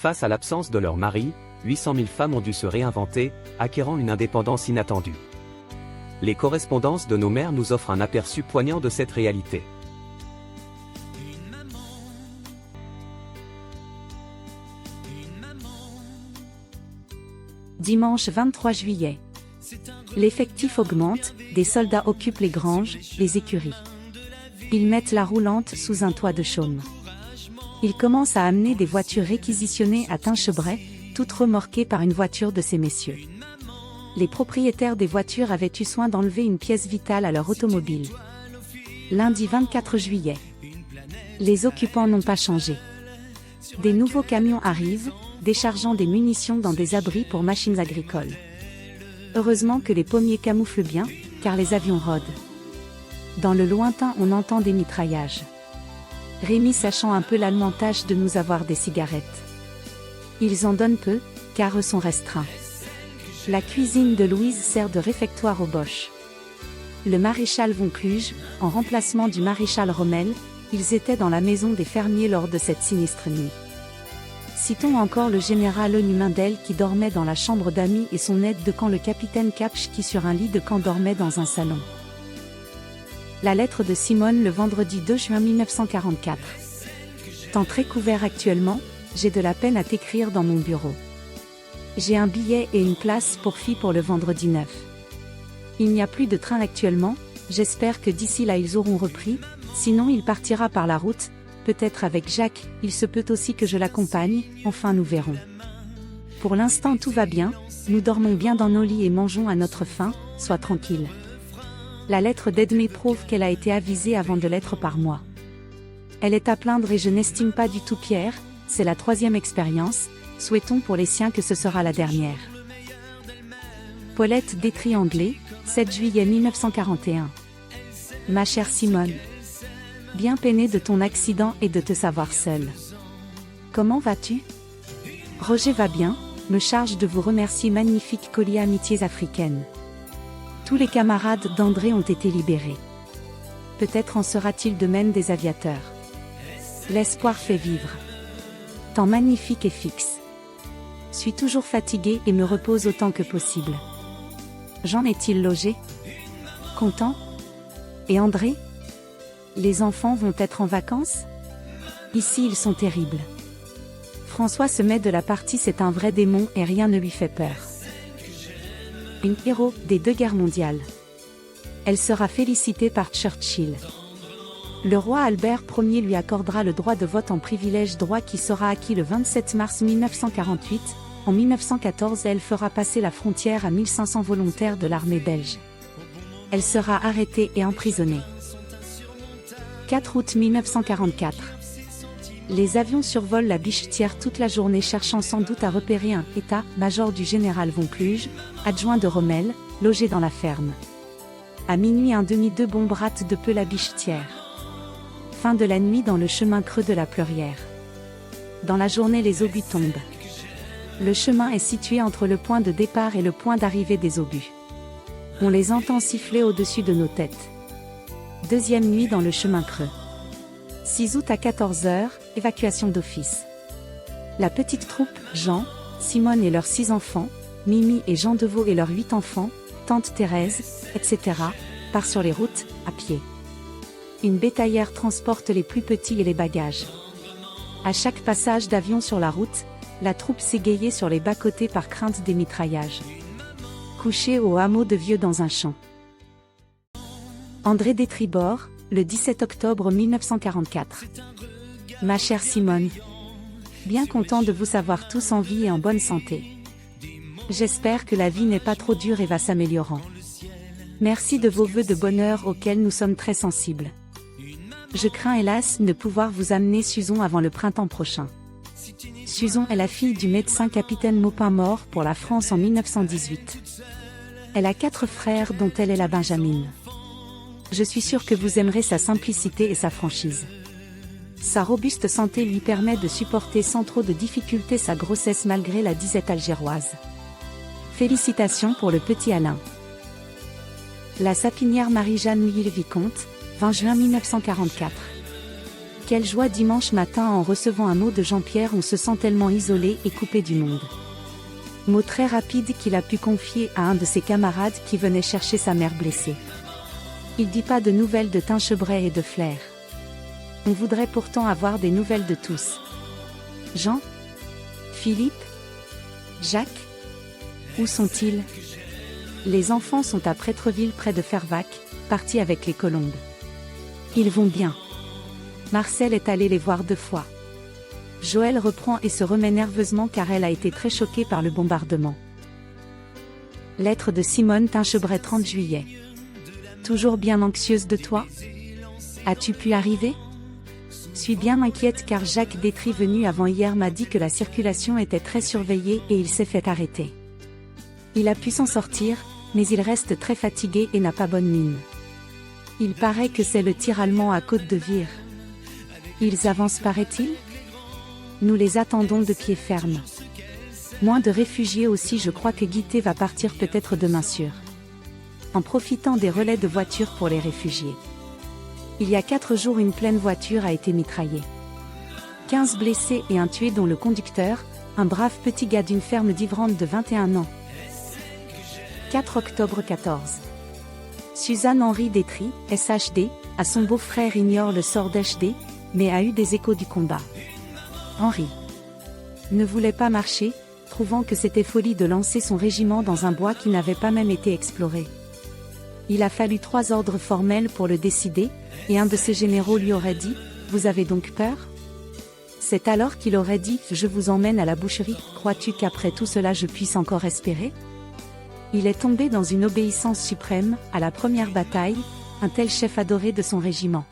Face à l'absence de leur mari, 800 000 femmes ont dû se réinventer, acquérant une indépendance inattendue. Les correspondances de nos mères nous offrent un aperçu poignant de cette réalité. Dimanche 23 juillet. L'effectif augmente, des soldats occupent les granges, les écuries. Ils mettent la roulante sous un toit de chaume. Ils commencent à amener des voitures réquisitionnées à Tinchebray, toutes remorquées par une voiture de ces messieurs. Les propriétaires des voitures avaient eu soin d'enlever une pièce vitale à leur automobile. Lundi 24 juillet. Les occupants n'ont pas changé. Des nouveaux camions arrivent, déchargeant des munitions dans des abris pour machines agricoles. Heureusement que les pommiers camouflent bien, car les avions rôdent. Dans le lointain on entend des mitraillages. Rémi sachant un peu l'allemand tâche de nous avoir des cigarettes. Ils en donnent peu, car eux sont restreints. La cuisine de Louise sert de réfectoire aux Boches. Le maréchal von Kluge, en remplacement du maréchal Rommel, ils étaient dans la maison des fermiers lors de cette sinistre nuit. Citons encore le général Onumindel qui dormait dans la chambre d'amis et son aide de camp le capitaine Kapsch qui sur un lit de camp dormait dans un salon. La lettre de Simone le vendredi 2 juin 1944. Temps très couvert actuellement, j'ai de la peine à t'écrire dans mon bureau. J'ai un billet et une place pour fille pour le vendredi 9. Il n'y a plus de train actuellement, j'espère que d'ici là ils auront repris, sinon il partira par la route, peut-être avec Jacques, il se peut aussi que je l'accompagne, enfin nous verrons. Pour l'instant tout va bien, nous dormons bien dans nos lits et mangeons à notre faim, sois tranquille. La lettre d'Edmé prouve qu'elle a été avisée avant de l'être par moi. Elle est à plaindre et je n'estime pas du tout Pierre, c'est la 3e expérience, souhaitons pour les siens que ce sera la dernière. Paulette détrianglée, 7 juillet 1941. Ma chère Simone. Bien peinée de ton accident et de te savoir seule. Comment vas-tu? Roger va bien, me charge de vous remercier magnifique collier Amitiés africaines. Tous les camarades d'André ont été libérés. Peut-être en sera-t-il de même des aviateurs. L'espoir fait vivre. Temps magnifique et fixe. Suis toujours fatigué et me repose autant que possible. Jean est-il logé? Content? Et André? Les enfants vont être en vacances? Ici ils sont terribles. François se met de la partie, c'est un vrai démon et rien ne lui fait peur. Une héros des 2 guerres mondiales. Elle sera félicitée par Churchill. Le roi Albert Ier lui accordera le droit de vote en privilège, droit qui sera acquis le 27 mars 1948. En 1914 elle fera passer la frontière à 1500 volontaires de l'armée belge. Elle sera arrêtée et emprisonnée. 4 août 1944. Les avions survolent la Bichetière toute la journée cherchant sans doute à repérer un état-major du général von Kluge, adjoint de Rommel, logé dans la ferme. À minuit un demi-2 bombes ratent de peu la Bichetière. Fin de la nuit dans le chemin creux de la Pleurière. Dans la journée les obus tombent. Le chemin est situé entre le point de départ et le point d'arrivée des obus. On les entend siffler au-dessus de nos têtes. 2e nuit dans le chemin creux. 6 août à 14 h, évacuation d'office. La petite troupe, Jean, Simone et leurs 6 enfants, Mimi et Jean Deveau et leurs 8 enfants, tante Thérèse, etc., part sur les routes, à pied. Une bétaillère transporte les plus petits et les bagages. À chaque passage d'avion sur la route, la troupe s'égayait sur les bas-côtés par crainte des mitraillages. Couché au hameau de Vieux dans un champ. André Détribord, le 17 octobre 1944. Ma chère Simone. Bien content de vous savoir tous en vie et en bonne santé. J'espère que la vie n'est pas trop dure et va s'améliorant. Merci de vos vœux de bonheur auxquels nous sommes très sensibles. Je crains hélas ne pouvoir vous amener Suzon avant le printemps prochain. Suzon est la fille du médecin capitaine Maupin mort pour la France en 1918. Elle a 4 frères dont elle est la Benjamine. Je suis sûre que vous aimerez sa simplicité et sa franchise. Sa robuste santé lui permet de supporter sans trop de difficultés sa grossesse malgré la disette algéroise. Félicitations pour le petit Alain. La sapinière Marie-Jeanne Huil-Vicomte, 20 juin 1944. Quelle joie dimanche matin en recevant un mot de Jean-Pierre, on se sent tellement isolé et coupé du monde. Mot très rapide qu'il a pu confier à un de ses camarades qui venait chercher sa mère blessée. Il dit pas de nouvelles de Tinchebray et de Flair. On voudrait pourtant avoir des nouvelles de tous. Jean? Philippe? Jacques? Où sont-ils? Les enfants sont à Prêtreville près de Fervaques, partis avec les colombes. Ils vont bien. Marcel est allé les voir 2 fois. Joël reprend et se remet nerveusement car elle a été très choquée par le bombardement. Lettre de Simone Tinchebray 30 juillet. Toujours bien anxieuse de toi? As-tu pu arriver? Suis bien inquiète car Jacques Détry venu avant hier m'a dit que la circulation était très surveillée et il s'est fait arrêter. Il a pu s'en sortir, mais il reste très fatigué et n'a pas bonne mine. Il paraît que c'est le tir allemand à Côte de Vire. Ils avancent paraît-il? Nous les attendons de pied ferme. Moins de réfugiés aussi, je crois que Guité va partir peut-être demain sûr. En profitant des relais de voitures pour les réfugiés. Il y a 4 jours une pleine voiture a été mitraillée. 15 blessés et un tué dont le conducteur, un brave petit gars d'une ferme d'Ivranne de 21 ans. 4 octobre 14. Suzanne Henri Détry, SHD, à son beau-frère ignore le sort d'HD, mais a eu des échos du combat. Henri ne voulait pas marcher, trouvant que c'était folie de lancer son régiment dans un bois qui n'avait pas même été exploré. Il a fallu 3 ordres formels pour le décider, et un de ses généraux lui aurait dit « Vous avez donc peur ?» C'est alors qu'il aurait dit « Je vous emmène à la boucherie, crois-tu qu'après tout cela je puisse encore espérer ?» Il est tombé dans une obéissance suprême, à la première bataille, un tel chef adoré de son régiment.